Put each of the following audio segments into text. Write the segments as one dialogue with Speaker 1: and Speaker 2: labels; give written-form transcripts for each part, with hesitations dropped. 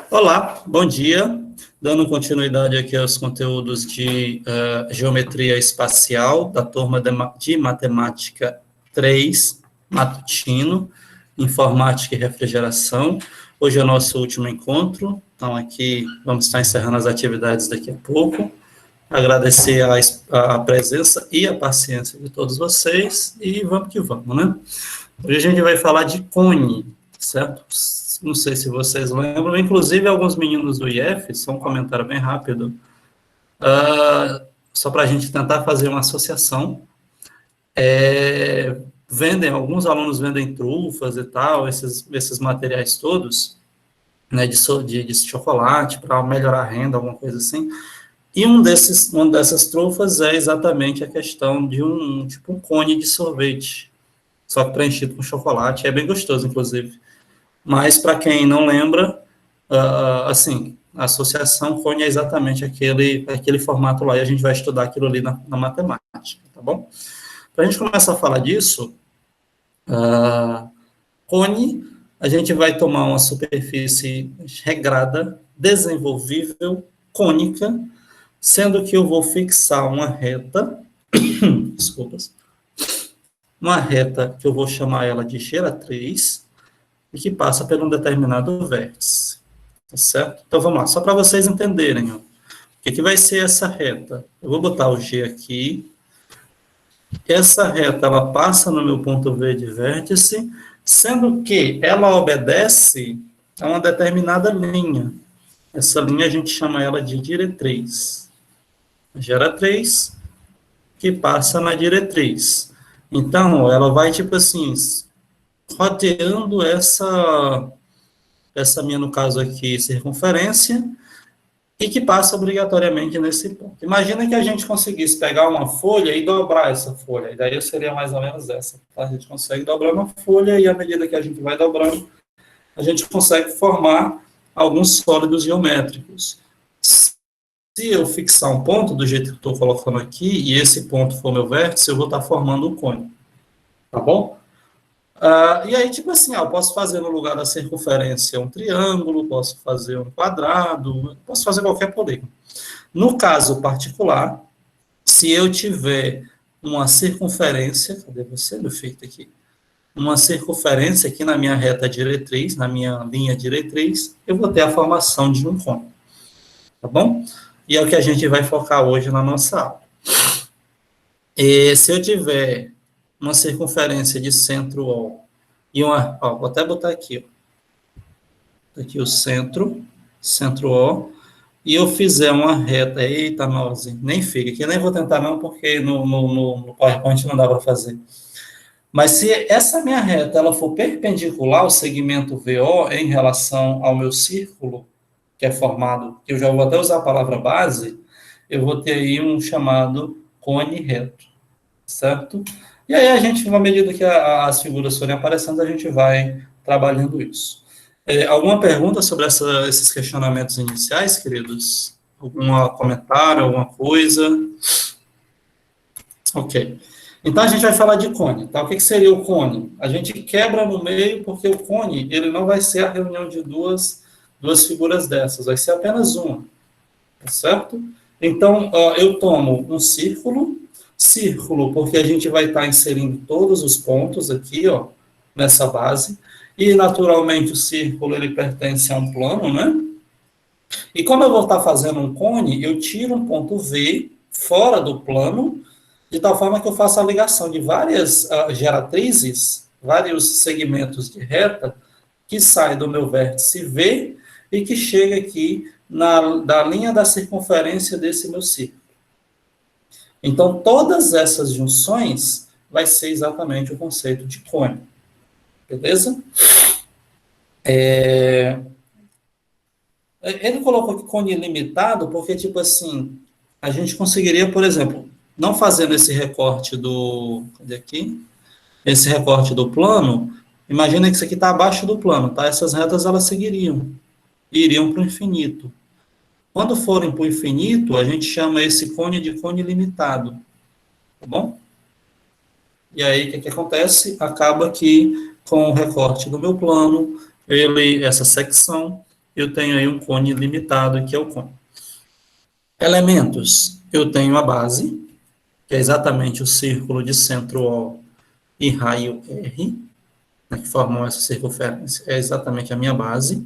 Speaker 1: Olá, bom dia. Dando continuidade aqui aos conteúdos de geometria espacial da turma de matemática 3, matutino, informática e refrigeração. Hoje é o nosso último encontro, então aqui vamos estar encerrando as atividades daqui a pouco. Agradecer a presença e a paciência de todos vocês e vamos que vamos, né? Hoje a gente vai falar de cone, certo? Não sei se vocês lembram, inclusive alguns meninos do IF, só um comentário bem rápido, só para a gente tentar fazer uma associação, alguns alunos vendem trufas e tal, esses materiais todos, né, de chocolate, para melhorar a renda, alguma coisa assim, e uma dessas trufas é exatamente a questão de um cone de sorvete, só que preenchido com chocolate, é bem gostoso, inclusive. Mas, para quem não lembra, assim, a associação cone é exatamente aquele formato lá, e a gente vai estudar aquilo ali na matemática, tá bom? Para a gente começar a falar disso, cone, a gente vai tomar uma superfície regrada, desenvolvível, cônica, sendo que eu vou fixar uma reta, desculpas, uma reta que eu vou chamar ela de geratriz, e que passa por um determinado vértice, tá certo? Então, vamos lá, só para vocês entenderem, ó, o que vai ser essa reta? Eu vou botar o G aqui, essa reta, ela passa no meu ponto V de vértice, sendo que ela obedece a uma determinada linha. Essa linha a gente chama ela de diretriz. Geratriz, que passa na diretriz. Então, ela vai, tipo assim, rodeando essa minha, no caso aqui, circunferência, e que passa obrigatoriamente nesse ponto. Imagina que a gente conseguisse pegar uma folha e dobrar essa folha, e daí seria mais ou menos essa. Tá? A gente consegue dobrar uma folha, e à medida que a gente vai dobrando, a gente consegue formar alguns sólidos geométricos. Se eu fixar um ponto, do jeito que eu estou colocando aqui, e esse ponto for meu vértice, eu vou estar formando um cone. Tá bom? E aí, tipo assim, eu posso fazer no lugar da circunferência um triângulo, posso fazer um quadrado, posso fazer qualquer polígono. No caso particular, se eu tiver uma circunferência, cadê você, meu filho, aqui? Uma circunferência aqui na minha reta diretriz, na minha linha diretriz, eu vou ter a formação de um cone. Tá bom? E é o que a gente vai focar hoje na nossa aula. E se eu tiver uma circunferência de centro O, e vou até botar aqui, ó. Aqui o centro O, e eu fizer uma reta, eita, nós, nem fica, aqui nem vou tentar não, porque no PowerPoint não dá para fazer. Mas se essa minha reta, ela for perpendicular ao segmento VO em relação ao meu círculo, que é formado, que eu já vou até usar a palavra base, eu vou ter aí um chamado cone reto, certo? E aí a gente, à medida que as figuras forem aparecendo, a gente vai trabalhando isso. Alguma pergunta sobre esses questionamentos iniciais, queridos? Algum comentário, alguma coisa? Ok. Então, a gente vai falar de cone. Tá? O que seria o cone? A gente quebra no meio, porque o cone ele não vai ser a reunião de duas figuras dessas, vai ser apenas uma. Tá certo? Então, eu tomo um círculo, porque a gente vai estar inserindo todos os pontos aqui, ó, nessa base, e naturalmente o círculo ele pertence a um plano, né? E como eu vou estar fazendo um cone, eu tiro um ponto V fora do plano, de tal forma que eu faço a ligação de várias geratrizes, vários segmentos de reta, que saem do meu vértice V e que chega aqui da linha da circunferência desse meu círculo. Então, todas essas junções vai ser exatamente o conceito de cone. Beleza? Ele colocou aqui cone ilimitado porque, tipo assim, a gente conseguiria, por exemplo, não fazendo esse recorte do... Cadê aqui? Esse recorte do plano, imagina que isso aqui está abaixo do plano, tá? Essas retas, elas seguiriam, iriam para o infinito. Quando forem para o infinito, a gente chama esse cone de cone limitado. Tá bom? E aí, o que acontece? Acaba que, com o recorte do meu plano, essa secção, eu tenho aí um cone limitado, que é o cone. Elementos, eu tenho a base, que é exatamente o círculo de centro O e raio R, né, que formam essa circunferência, é exatamente a minha base.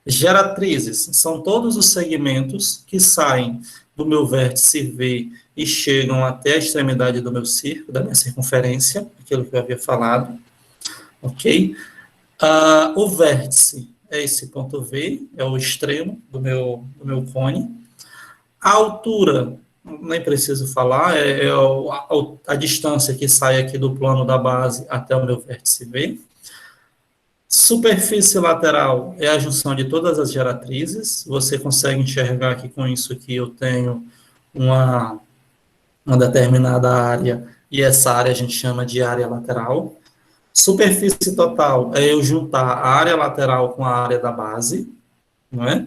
Speaker 1: Geratrizes, são todos os segmentos que saem do meu vértice V e chegam até a extremidade do meu círculo, da minha circunferência, aquilo que eu havia falado, ok? O vértice é esse ponto V, é o extremo do meu cone. A altura, nem preciso falar, é a distância que sai aqui do plano da base até o meu vértice V. Superfície lateral é a junção de todas as geratrizes. Você consegue enxergar aqui com isso que eu tenho uma determinada área, e essa área a gente chama de área lateral. Superfície total é eu juntar a área lateral com a área da base, não é?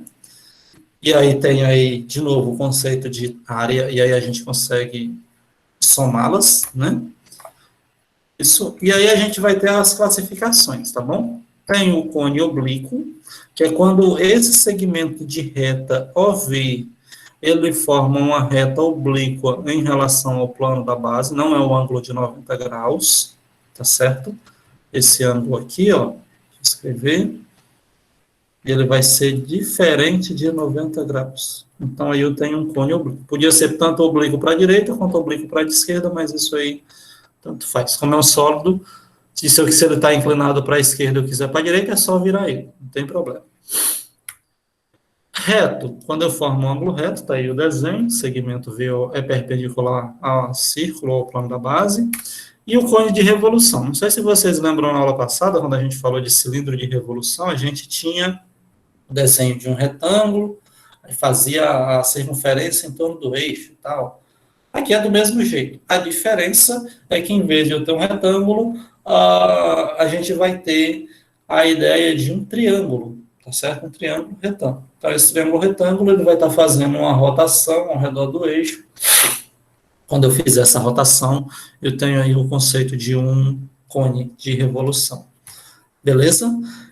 Speaker 1: E aí tem aí, de novo, o conceito de área, e aí a gente consegue somá-las, né? Isso, e aí a gente vai ter as classificações, tá bom? Tem o cone oblíquo, que é quando esse segmento de reta OV, ele forma uma reta oblíqua em relação ao plano da base, não é o ângulo de 90 graus, tá certo? Esse ângulo aqui, ó, vou escrever, ele vai ser diferente de 90 graus. Então, aí eu tenho um cone oblíquo. Podia ser tanto oblíquo para a direita quanto oblíquo para a esquerda, mas isso aí tanto faz. Como é um sólido, se ele está inclinado para a esquerda e eu quiser para a direita, é só virar ele, não tem problema. Reto, quando eu formo um ângulo reto, está aí o desenho, segmento V é perpendicular ao círculo, ao plano da base, e o cone de revolução. Não sei se vocês lembram na aula passada, quando a gente falou de cilindro de revolução, a gente tinha o desenho de um retângulo, aí fazia a circunferência em torno do eixo e tal. Aqui é do mesmo jeito. A diferença é que, em vez de eu ter um retângulo, a gente vai ter a ideia de um triângulo, tá certo? Um triângulo retângulo. Então, esse triângulo retângulo, ele vai estar fazendo uma rotação ao redor do eixo. Quando eu fizer essa rotação, eu tenho aí o conceito de um cone de revolução. Beleza?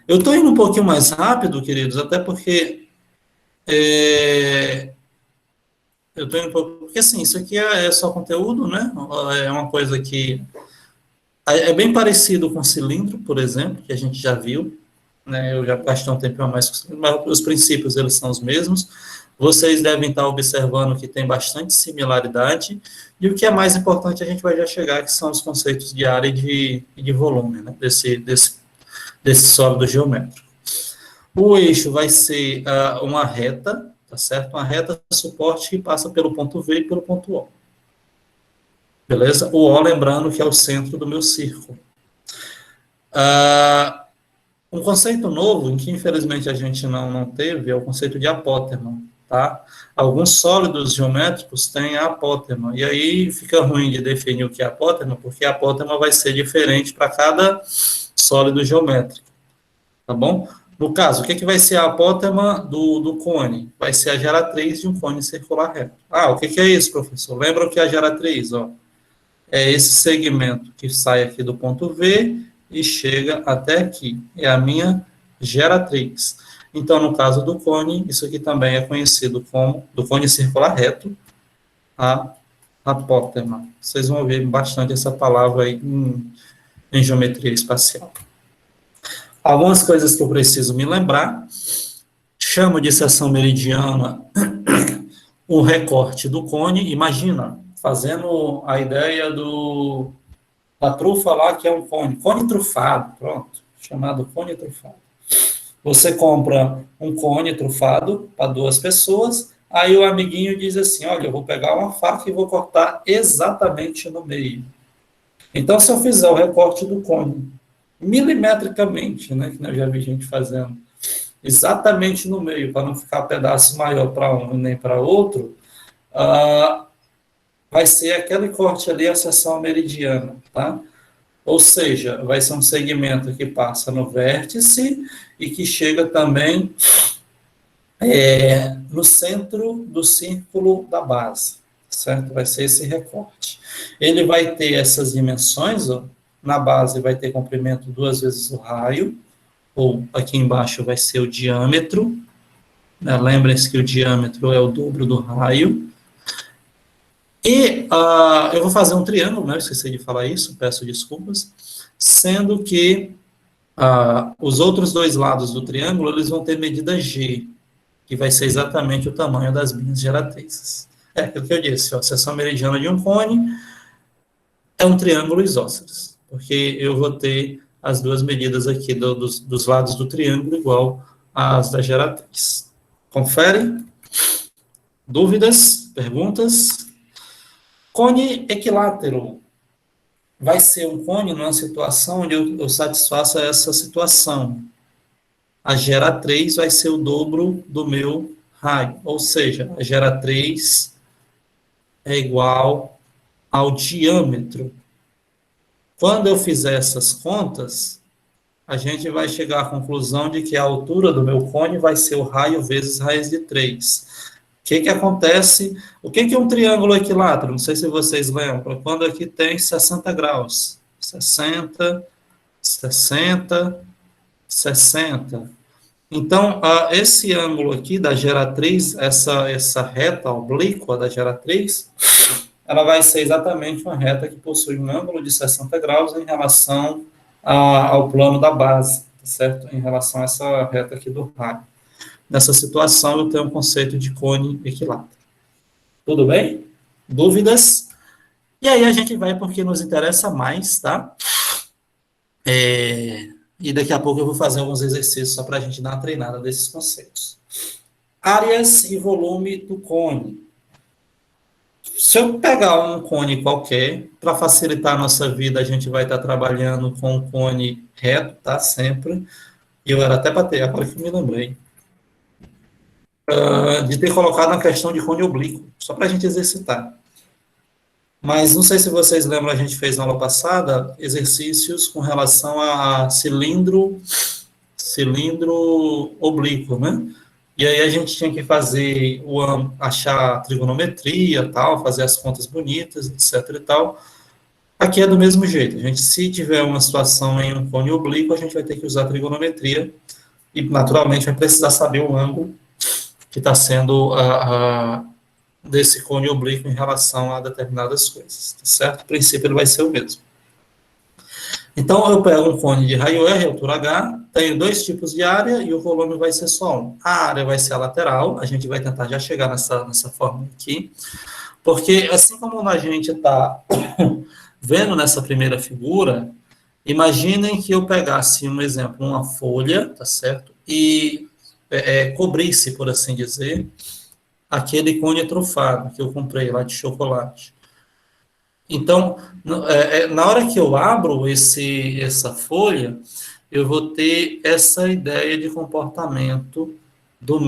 Speaker 1: Eu estou indo um pouquinho mais rápido, queridos, até porque eu estou indo um pouco, porque assim, isso aqui é só conteúdo, né? É uma coisa que é bem parecido com cilindro, por exemplo, que a gente já viu, né? Eu já gastei um tempo a mais com cilindro, mas os princípios eles são os mesmos. Vocês devem estar observando que tem bastante similaridade, e o que é mais importante a gente vai já chegar, que são os conceitos de área e de volume, né? Desse sólido geométrico. O eixo vai ser uma reta, tá certo? Uma reta de suporte que passa pelo ponto V e pelo ponto O. Beleza? O O, lembrando que é o centro do meu círculo. Um conceito novo, em que infelizmente a gente não teve, é o conceito de apótema, tá? Alguns sólidos geométricos têm a apótema, e aí fica ruim de definir o que é apótema, porque a apótema vai ser diferente para cada sólido geométrico, tá bom? No caso, o que vai ser a apótema do cone? Vai ser a geratriz de um cone circular reto. O que é isso, professor? Lembra o que é a geratriz? Ó? É esse segmento que sai aqui do ponto V e chega até aqui. É a minha geratriz. Então, no caso do cone, isso aqui também é conhecido como, do cone circular reto, a apótema. Vocês vão ouvir bastante essa palavra aí em geometria espacial. Algumas coisas que eu preciso me lembrar. Chamo de seção meridiana o recorte do cone. Imagina, fazendo a ideia da trufa lá, que é um cone trufado, pronto, chamado cone trufado. Você compra um cone trufado para 2 pessoas, aí o amiguinho diz assim, olha, eu vou pegar uma faca e vou cortar exatamente no meio. Então, se eu fizer o recorte do cone milimetricamente, né, que eu já vi gente fazendo, exatamente no meio, para não ficar pedaço maior para um e nem para outro, vai ser aquele corte ali, a seção meridiana, tá? Ou seja, vai ser um segmento que passa no vértice e que chega também no centro do círculo da base, certo? Vai ser esse recorte. Ele vai ter essas dimensões, ó, na base vai ter comprimento 2 vezes o raio, ou aqui embaixo vai ser o diâmetro, né? Lembrem-se que o diâmetro é o dobro do raio. E eu vou fazer um triângulo, né? Eu esqueci de falar isso, peço desculpas. Sendo que os outros dois lados do triângulo, eles vão ter medida G, que vai ser exatamente o tamanho das minhas geratrizes. É aquilo que eu disse, ó, a seção meridiana de um cone é um triângulo isósceles, porque eu vou ter as duas medidas aqui dos lados do triângulo igual às da geratriz. Confere? Dúvidas? Perguntas? Cone equilátero vai ser um cone numa situação onde eu satisfaça essa situação. A geratriz vai ser o dobro do meu raio, ou seja, a geratriz é igual ao diâmetro. Quando eu fizer essas contas, a gente vai chegar à conclusão de que a altura do meu cone vai ser o raio vezes raiz de 3. O que acontece? O que é um triângulo equilátero? Não sei se vocês lembram. Quando aqui tem 60 graus. 60, 60, 60. Então, esse ângulo aqui da geratriz, essa reta oblíqua da geratriz, ela vai ser exatamente uma reta que possui um ângulo de 60 graus em relação ao plano da base, certo? Em relação a essa reta aqui do raio. Nessa situação, eu tenho um conceito de cone equilátero. Tudo bem? Dúvidas? E aí a gente vai porque nos interessa mais, tá? E daqui a pouco eu vou fazer alguns exercícios só para a gente dar uma treinada desses conceitos. Áreas e volume do cone. Se eu pegar um cone qualquer, para facilitar a nossa vida, a gente vai estar trabalhando com um cone reto, tá? Sempre. E eu era até para ter, agora que eu me lembrei. De ter colocado a questão de cone oblíquo, só para a gente exercitar. Mas não sei se vocês lembram, a gente fez na aula passada exercícios com relação a cilindro oblíquo, né? E aí a gente tinha que fazer, achar a trigonometria, tal, fazer as contas bonitas, etc e tal. Aqui é do mesmo jeito. A gente, se tiver uma situação em um cone oblíquo, a gente vai ter que usar a trigonometria e, naturalmente, vai precisar saber o ângulo que está sendo desse cone oblíquo em relação a determinadas coisas, tá certo? O princípio ele vai ser o mesmo. Então, eu pego um cone de raio R, altura H, tenho dois tipos de área e o volume vai ser só um. A área vai ser a lateral, a gente vai tentar já chegar nessa forma aqui, porque assim como a gente está vendo nessa primeira figura, imaginem que eu pegasse um exemplo, uma folha, tá certo? E cobrisse, por assim dizer, aquele cone trufado que eu comprei lá de chocolate. Então, na hora que eu abro essa folha, eu vou ter essa ideia de comportamento do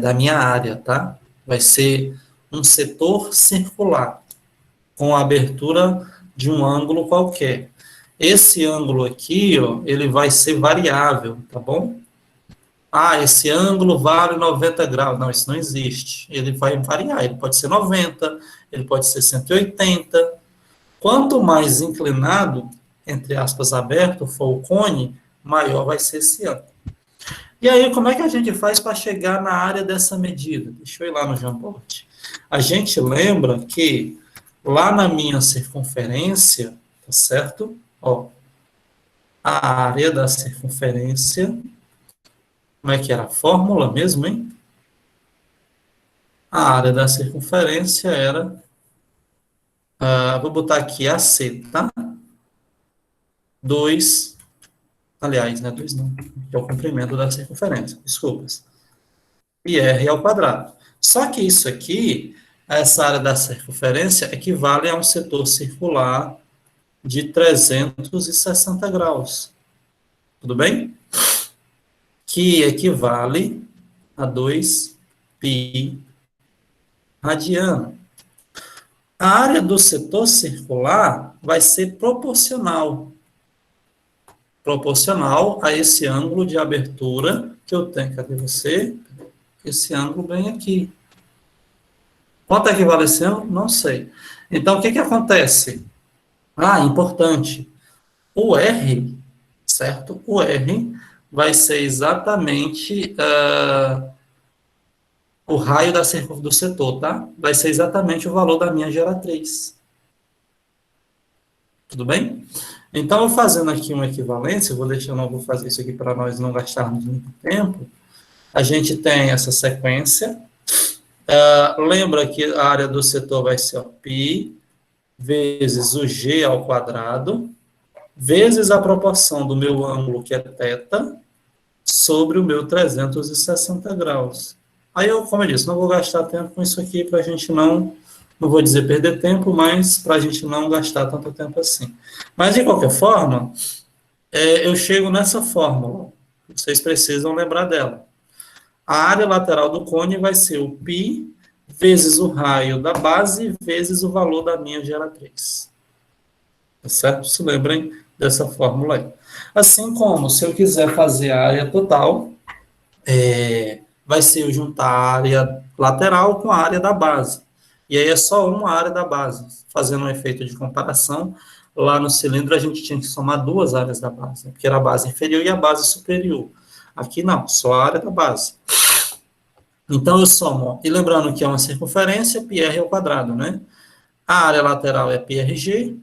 Speaker 1: da minha área, tá? Vai ser um setor circular, com a abertura de um ângulo qualquer. Esse ângulo aqui, ó, ele vai ser variável, tá bom? Esse ângulo vale 90 graus. Não, isso não existe. Ele vai variar, ele pode ser 90, ele pode ser 180. Quanto mais inclinado, entre aspas, aberto for o cone, maior vai ser esse ângulo. E aí, como é que a gente faz para chegar na área dessa medida? Deixa eu ir lá no Jamboard. A gente lembra que lá na minha circunferência, tá certo? Ó, a área da circunferência, como é que era a fórmula mesmo, hein? A área da circunferência era, vou botar aqui AC, tá? 2, aliás, não é 2 não, é o comprimento da circunferência, desculpas. E R ao quadrado. Só que isso aqui, essa área da circunferência, equivale a um setor circular de 360 graus. Tudo bem? Que equivale a 2π radiano. A área do setor circular vai ser proporcional a esse ângulo de abertura que eu tenho. Cadê você? Esse ângulo vem aqui. Quanto equivale esse ângulo? Não sei. Então, o que acontece? Importante. O R, certo? O R vai ser exatamente o raio do setor, tá? Vai ser exatamente o valor da minha geratriz. Tudo bem? Então, fazendo aqui uma equivalência, eu não vou fazer isso aqui para nós não gastarmos muito tempo. A gente tem essa sequência. Lembra que a área do setor vai ser π vezes o g ao quadrado, vezes a proporção do meu ângulo, que é θ, sobre o meu 360 graus. Aí, como eu disse, não vou gastar tempo com isso aqui para a gente não vou dizer perder tempo, mas para a gente não gastar tanto tempo assim. Mas, de qualquer forma, eu chego nessa fórmula. Vocês precisam lembrar dela. A área lateral do cone vai ser o π vezes o raio da base vezes o valor da minha geratriz. Tá certo? Se lembrem dessa fórmula aí. Assim como, se eu quiser fazer a área total, vai ser eu juntar a área lateral com a área da base. E aí é só uma área da base. Fazendo um efeito de comparação, lá no cilindro a gente tinha que somar duas áreas da base, né? Porque era a base inferior e a base superior. Aqui não, só a área da base. Então eu somo, e lembrando que é uma circunferência, πr ao quadrado, né? A área lateral é πrg,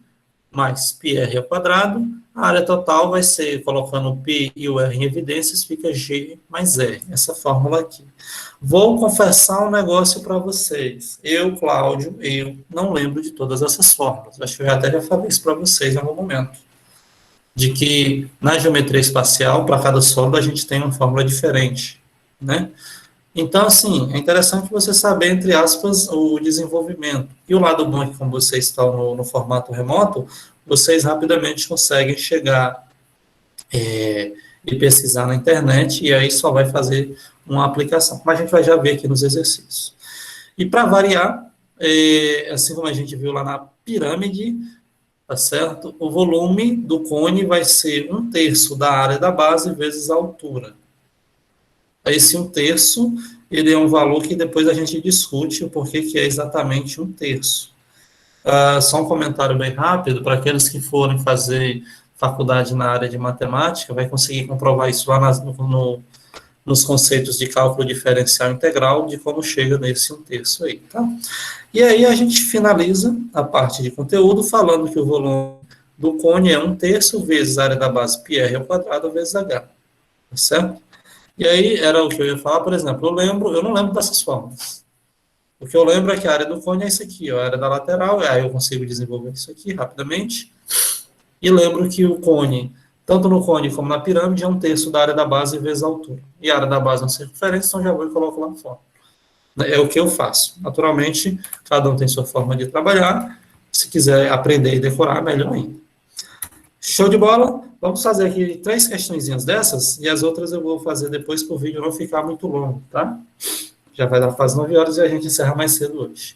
Speaker 1: mais πr ao quadrado, a área total vai ser, colocando o π e o r em evidências, fica g mais r, essa fórmula aqui. Vou confessar um negócio para vocês. Eu, Cláudio, eu não lembro de todas essas fórmulas. Acho que eu já falei isso para vocês em algum momento. De que na geometria espacial, para cada sólido, a gente tem uma fórmula diferente, né? Então, assim, é interessante você saber, entre aspas, o desenvolvimento. E o lado bom é que, como vocês estão no formato remoto, vocês rapidamente conseguem chegar e pesquisar na internet, e aí só vai fazer uma aplicação. Mas a gente vai já ver aqui nos exercícios. E para variar, assim como a gente viu lá na pirâmide, tá certo? O volume do cone vai ser 1/3 da área da base vezes a altura. Esse 1/3, ele é um valor que depois a gente discute o porquê que é exatamente 1/3. Só um comentário bem rápido, para aqueles que forem fazer faculdade na área de matemática, vai conseguir comprovar isso lá nos conceitos de cálculo diferencial integral, de como chega nesse 1/3 aí, tá? E aí a gente finaliza a parte de conteúdo falando que o volume do cone é 1/3 vezes a área da base πr ao quadrado vezes h, tá certo? E aí, era o que eu ia falar, por exemplo, eu não lembro dessas fórmulas. O que eu lembro é que a área do cone é isso aqui, ó, a área da lateral, aí eu consigo desenvolver isso aqui rapidamente. E lembro que o cone, tanto no cone como na pirâmide, é 1/3 da área da base vezes a altura. E a área da base é uma circunferência, então já vou e coloco lá fora. É o que eu faço. Naturalmente, cada um tem sua forma de trabalhar. Se quiser aprender e decorar, melhor ainda. Show de bola? Vamos fazer aqui 3 questõezinhas dessas, e as outras eu vou fazer depois para o vídeo não ficar muito longo, tá? Já vai dar quase 9 horas e a gente encerra mais cedo hoje.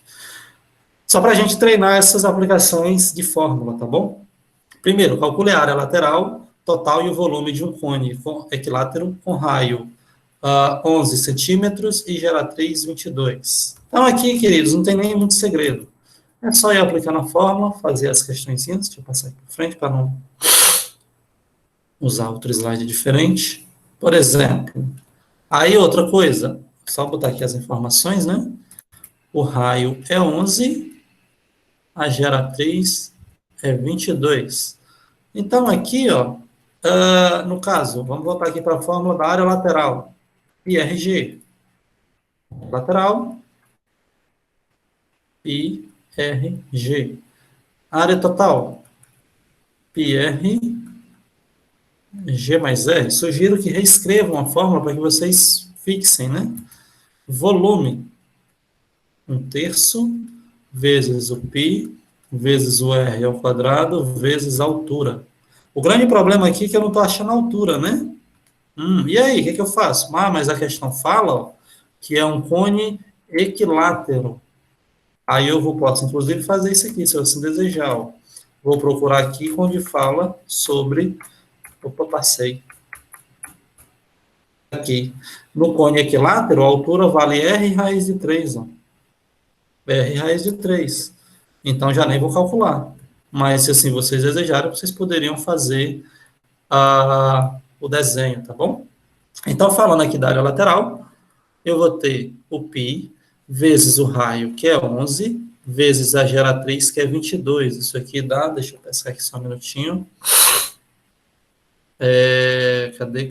Speaker 1: Só para a gente treinar essas aplicações de fórmula, tá bom? Primeiro, calcule a área lateral, total e o volume de um cone equilátero com raio 11 centímetros e geratriz 22. Então aqui, queridos, não tem nem muito segredo. É só ir aplicando a fórmula, fazer as questõezinhas. Deixa eu passar aqui para frente para não usar outro slide diferente. Por exemplo, aí outra coisa, só botar aqui as informações, né? O raio é 11, a geratriz é 22. Então aqui, ó, no caso, vamos voltar aqui para a fórmula da área lateral. IRG. Lateral. IRG. Área total. PR G mais R. Sugiro que reescrevam a fórmula para que vocês fixem, né? Volume. 1/3 vezes o π vezes o r ao quadrado vezes a altura. O grande problema aqui é que eu não estou achando a altura, né? E aí, o que eu faço? Mas a questão fala, ó, que é um cone equilátero. Aí posso, inclusive, fazer isso aqui, se eu assim desejar. Ó. Vou procurar aqui onde fala sobre... Opa, passei. Aqui. No cone equilátero, a altura vale r raiz de 3. Ó. R raiz de 3. Então, já nem vou calcular. Mas, se assim vocês desejarem, vocês poderiam fazer o desenho, tá bom? Então, falando aqui da área lateral, eu vou ter o π vezes o raio, que é 11, vezes a geratriz, que é 22. Isso aqui dá, deixa eu pensar aqui só um minutinho. Cadê?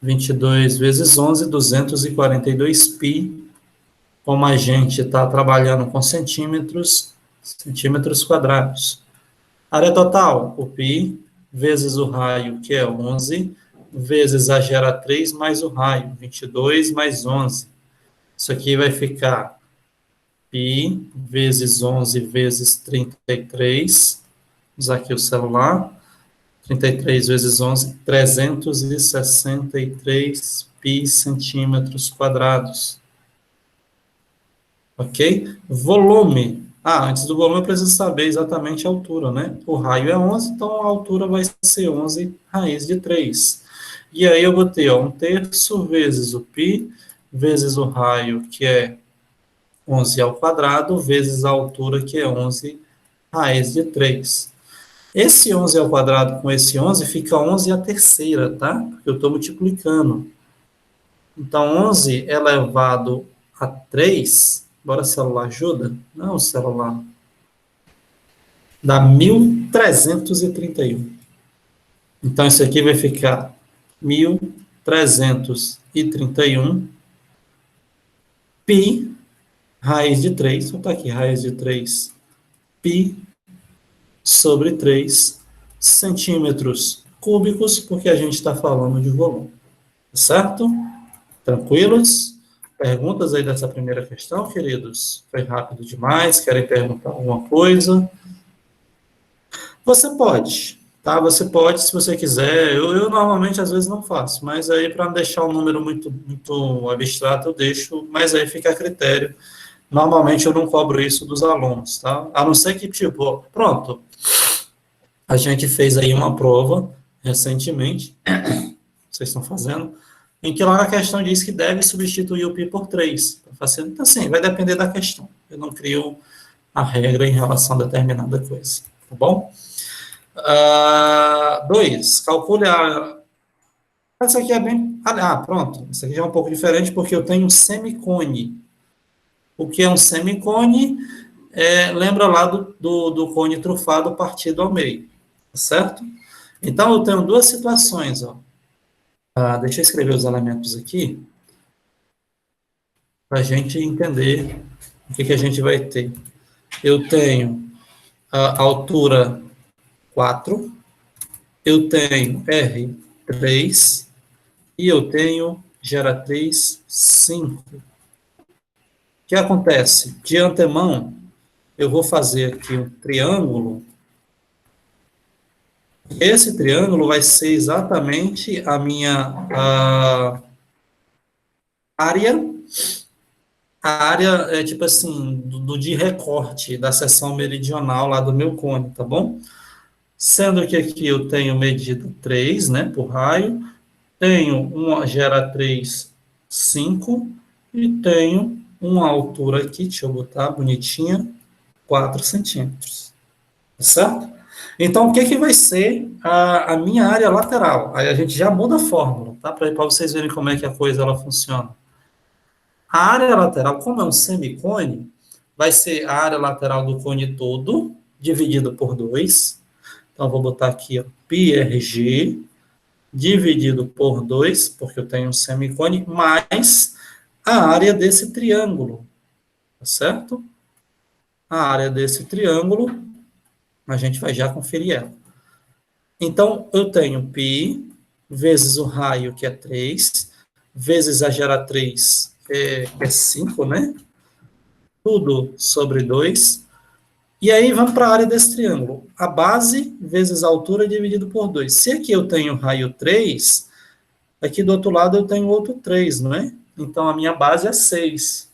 Speaker 1: 22 vezes 11, 242 π. Como a gente está trabalhando com centímetros quadrados. Área total, o π, vezes o raio, que é 11, vezes a geratriz mais o raio, 22 mais 11. Isso aqui vai ficar π vezes 11 vezes 33. Vou usar aqui o celular. 33 vezes 11, 363 π centímetros quadrados. Ok? Volume. Antes do volume eu preciso saber exatamente a altura, né? O raio é 11, então a altura vai ser 11 raiz de 3. E aí eu vou ter 1 terço vezes o π, vezes o raio, que é 11 ao quadrado, vezes a altura, que é 11 raiz de 3. Esse 11 ao quadrado com esse 11 fica 11 à terceira, tá? Porque eu estou multiplicando. Então, 11 elevado a 3, bora celular ajuda? Não, celular. Dá 1.331. Então, isso aqui vai ficar 1.331 π, raiz de 3, vou botar aqui, raiz de 3, π sobre 3 centímetros cúbicos, porque a gente está falando de volume. Certo? Tranquilos? Perguntas aí dessa primeira questão, queridos? Foi rápido demais? Querem perguntar alguma coisa? Você pode, tá? Você pode, se você quiser. Eu normalmente, às vezes, não faço, mas aí, para não deixar um número muito, muito abstrato, eu deixo, mas aí fica a critério. Normalmente, eu não cobro isso dos alunos, tá? A não ser que, tipo, pronto, a gente fez aí uma prova recentemente, vocês estão fazendo, em que lá na questão diz que deve substituir o π por 3. Então, assim, vai depender da questão. Eu não crio a regra em relação a determinada coisa, tá bom? 2. Calcule a... Essa aqui é bem... pronto. Isso aqui já é um pouco diferente, porque eu tenho um semicone. O que é um semicone? Lembra lá do cone trufado partido ao meio, tá certo? Então, eu tenho duas situações, ó. Deixa eu escrever os elementos aqui, para a gente entender o que a gente vai ter. Eu tenho a altura 4, eu tenho R3 e eu tenho geratriz 5. O que acontece? De antemão, eu vou fazer aqui um triângulo. Esse triângulo vai ser exatamente a minha área. A área é tipo assim, de recorte da seção meridional lá do meu cone, tá bom? Sendo que aqui eu tenho medida 3, né, por raio, tenho uma geratriz 5 e tenho uma altura aqui, deixa eu botar bonitinha, 4 centímetros, tá certo? Então, o que vai ser a minha área lateral? Aí a gente já muda a fórmula, tá? Para vocês verem como é que a coisa ela funciona. A área lateral, como é um semicone, vai ser a área lateral do cone todo, dividido por 2. Então, eu vou botar aqui, ó, πRG, dividido por 2, porque eu tenho um semicone, mais a área desse triângulo, tá certo? A área desse triângulo, a gente vai já conferir ela. Então, eu tenho π vezes o raio, que é 3, vezes a geratriz, que é 5, né? Tudo sobre 2. E aí, vamos para a área desse triângulo. A base vezes a altura dividido por 2. Se aqui eu tenho raio 3, aqui do outro lado eu tenho outro 3, não é? Então, a minha base é 6.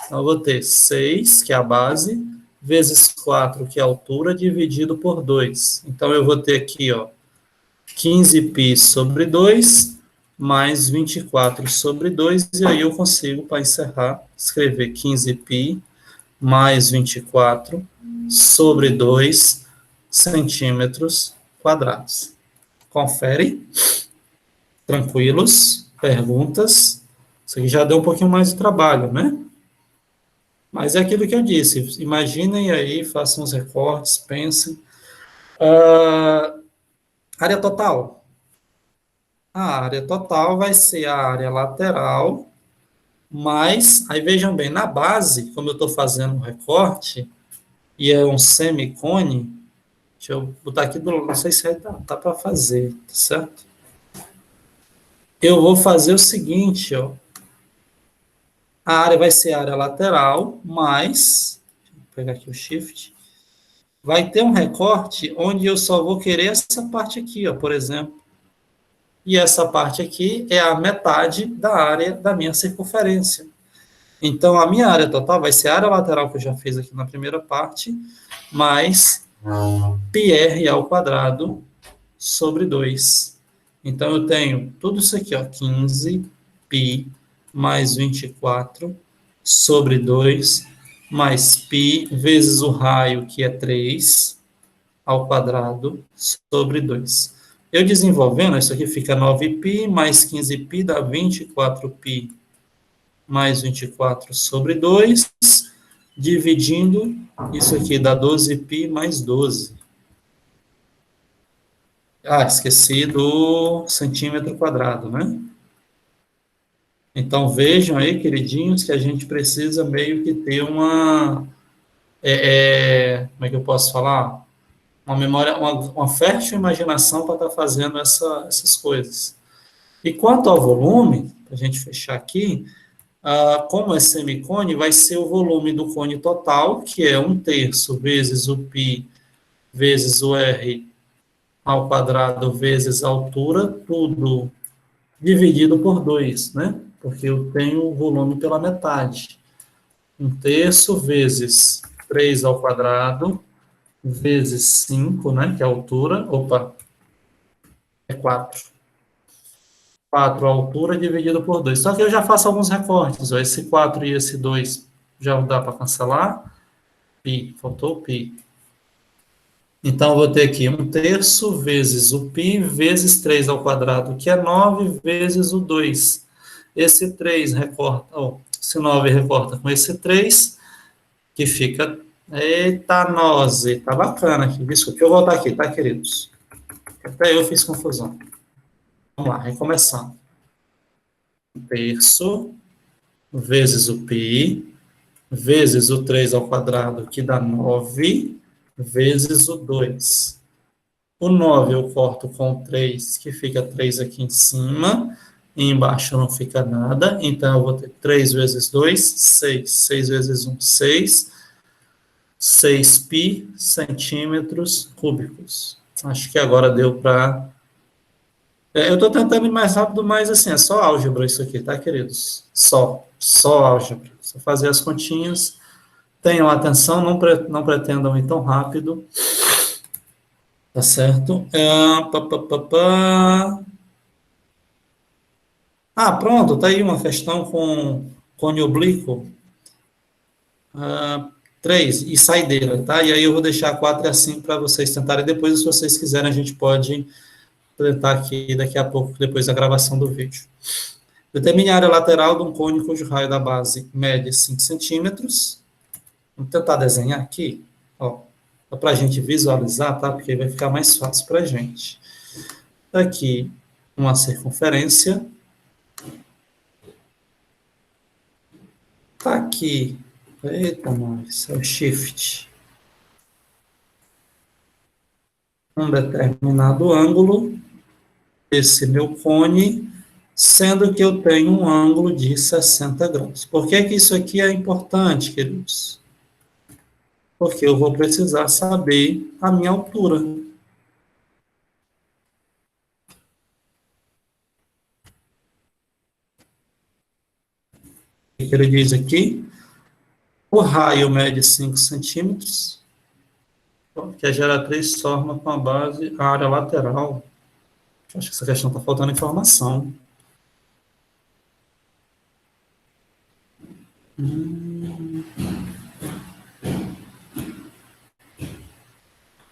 Speaker 1: Então, eu vou ter 6, que é a base, vezes 4, que é a altura, dividido por 2. Então, eu vou ter aqui, ó, 15π sobre 2, mais 24 sobre 2, e aí eu consigo, para encerrar, escrever 15π mais 24 sobre 2 centímetros quadrados. Confere. Tranquilos? Perguntas? Isso aqui já deu um pouquinho mais de trabalho, né? Mas é aquilo que eu disse. Imaginem aí, façam os recortes, pensem. Área total. A área total vai ser a área lateral, mas, aí vejam bem, na base, como eu estou fazendo um recorte, e é um semicone, deixa eu botar aqui, não sei se dá para fazer, tá certo? Eu vou fazer o seguinte, ó. A área vai ser a área lateral, mas, vou pegar aqui o shift, vai ter um recorte onde eu só vou querer essa parte aqui, ó, por exemplo. E essa parte aqui é a metade da área da minha circunferência. Então, a minha área total vai ser a área lateral que eu já fiz aqui na primeira parte, mais πr ao quadrado sobre 2. Então, eu tenho tudo isso aqui, ó, 15 π mais 24 sobre 2, mais π vezes o raio, que é 3, ao quadrado sobre 2. Eu desenvolvendo, isso aqui fica 9π mais 15π dá 24π mais 24 sobre 2, dividindo, isso aqui dá 12π mais 12. Ah, esqueci do centímetro quadrado, né? Então, vejam aí, queridinhos, que a gente precisa meio que ter uma... como é que eu posso falar? Uma memória, uma fértil imaginação para estar fazendo essas coisas. E quanto ao volume, para a gente fechar aqui, como é semicone, vai ser o volume do cone total, que é 1/3 vezes o π vezes o r ao quadrado vezes a altura, tudo dividido por 2, né? Porque eu tenho o volume pela metade. 1/3 vezes 3 ao quadrado vezes 5, né? Que é a altura. Opa, é 4. 4 a altura dividido por 2. Só que eu já faço alguns recortes. Ó. Esse 4 e esse 2 já dá para cancelar. Π, faltou o π. Então, eu vou ter aqui 1/3 vezes o π vezes 3 ao quadrado, que é 9 vezes o 2. Esse 3 recorta, esse 9 recorta com esse 3, que fica... Eita, nose, tá bacana aqui. Desculpa, eu vou voltar aqui, tá, queridos? Até eu fiz confusão. Vamos lá, recomeçando. 1/3 vezes o π vezes o 3 ao quadrado, que dá 9, vezes o 2. O 9 eu corto com o 3, que fica 3 aqui em cima, e embaixo não fica nada, então eu vou ter 3 vezes 2, 6. 6 vezes 1, 6. 6π centímetros cúbicos. Acho que agora deu para... eu estou tentando ir mais rápido, mas assim, é só álgebra isso aqui, tá, queridos? Só álgebra. Só fazer as continhas. Tenham atenção, não pretendam ir tão rápido. Tá certo? Pronto, tá aí uma questão com cone oblíquo. 3, e saideira, tá? E aí eu vou deixar 4 e a 5 para vocês tentarem depois, se vocês quiserem, a gente pode tentar aqui daqui a pouco, depois da gravação do vídeo. Determine a área lateral de um cone cujo raio da base mede 5 centímetros. Vamos tentar desenhar aqui, ó, para a gente visualizar, tá? Porque vai ficar mais fácil para a gente. Aqui, uma circunferência. Tá aqui. Eita, nós, é o shift. Um determinado ângulo, esse meu cone, sendo que eu tenho um ângulo de 60 graus. Por que que isso aqui é importante, queridos? Porque eu vou precisar saber a minha altura. O que ele diz aqui? O raio mede 5 centímetros, que a geratriz forma com a base a área lateral. Acho que essa questão está faltando informação.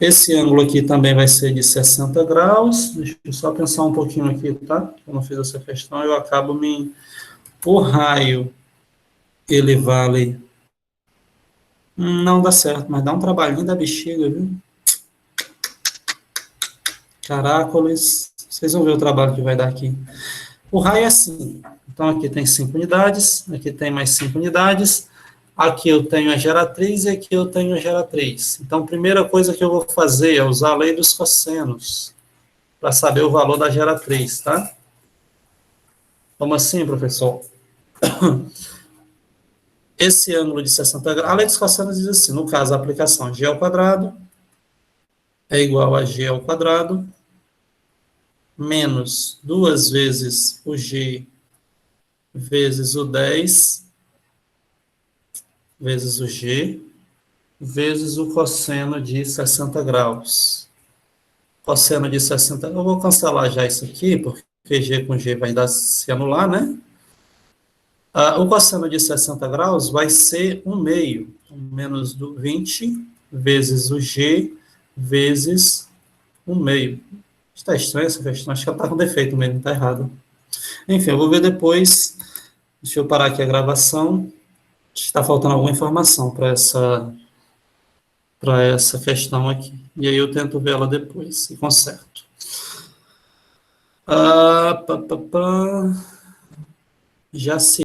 Speaker 1: Esse ângulo aqui também vai ser de 60 graus. Deixa eu só pensar um pouquinho aqui, tá? Eu não fiz essa questão, eu acabo me... O raio, ele vale... Não dá certo, mas dá um trabalhinho da bexiga, viu? Caracoles, vocês vão ver o trabalho que vai dar aqui. O raio é assim. Então, aqui tem 5 unidades, aqui tem mais 5 unidades, aqui eu tenho a geratriz e aqui eu tenho a geratriz. Então, a primeira coisa que eu vou fazer é usar a lei dos cossenos, para saber o valor da geratriz, tá? Como assim, professor? Esse ângulo de 60 graus, a lei dos cossenos diz assim, no caso, a aplicação g ao quadrado é igual a g ao quadrado menos 2 vezes o g vezes o 10 vezes o g vezes o cosseno de 60 graus. Cosseno de 60, eu vou cancelar já isso aqui, porque g com g vai dar se anular, né? O cosseno de 60 graus vai ser 1 meio, menos do 20 vezes o g vezes 1 meio. Está estranho essa questão, acho que ela está com defeito mesmo, está errado. Enfim, eu vou ver depois. Deixa eu parar aqui a gravação. Está faltando alguma informação para essa questão aqui. E aí eu tento ver ela depois e conserto. Já se